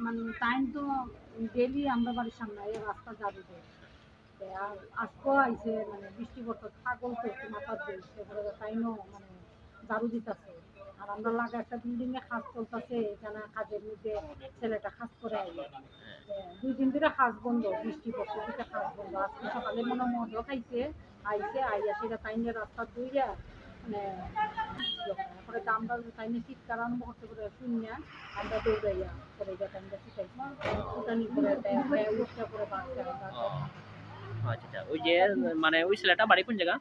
মানে টাইম তো ডেইলি আমরা বাড়ির সামনে এই রাস্তা ঝাড়ু দেয়। আর আজকেও আইছে মানে বৃষ্টি পড়তো ছাগল তো একটু মাথার দিই সেগুলো তাইনও মানে ঝাড়ু দিতেছে। আর আমরা লাগা একটা বিল্ডিং এ কাজ চলতেছে এখানে কাজের মধ্যে ছেলেটা কাজ করে আইলো। ২ দিন ধরে কাজ বন্ধ বৃষ্টি পড়ছে দিকে কাজ বন্ধ আজকে সকালে মনে হয় মদও খাইছে আইছে আইয়া সেটা তাইনে রাস্তা ধুইয়া মানে পরে তো আমরা তাইনে চিৎকার আরম্ভ করতে করে শুনিয়া আমরা দৌড়াইয়া পরে এটা তাইনটা শিখাইছি ফুটানি করে দেয় উঠতে করে বাচ্চা ও আচ্ছা আচ্ছা। ওই যে মানে ওই ছেলেটা বাড়ি কোন জায়গা?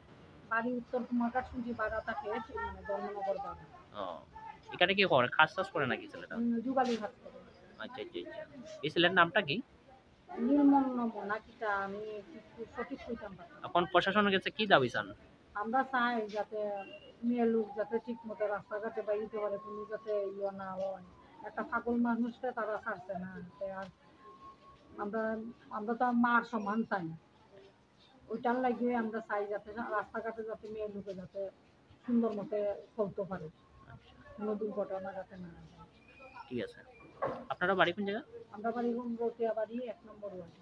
বাড়ি উত্তর কুমারঘাট শুনছি বাড়া থাকে মানে ধর্মনগর বাড়ি ও এখানে কি করে কাজ টাজ করে নাকি ছেলেটা? যুগালি ঘাট করে আচ্ছা আচ্ছা আচ্ছা। এই ছেলের নামটা কি? নির্মল নম নাকিটা আমি ঠিক সঠিক কইতাম পারি না। এখন প্রশাসনের কাছে কি দাবি চান? আমরা চাই যাতে মেয়ে লোক যাতে ঠিক মতো রাস্তাঘাটে বাইরে দিতে পারে কোনো যাতে ইয়ে না হয় একটা পাগল মানুষকে তারা ছাড়ছে না আর আমরা আমরা তো মার সমান চাই ওইটার লাগিয়ে আমরা চাই যাতে রাস্তাঘাটে যাতে মেয়ে লোকে যাতে সুন্দর মতো চলতে পারে আচ্ছা কোনো দুর্ঘটনা যাতে না হয়। ঠিক আছে। আপনারা বাড়ি কোন জায়গা? আমরা বাড়ি রটিয়া বাড়ি ১ নম্বর ওয়ার্ড।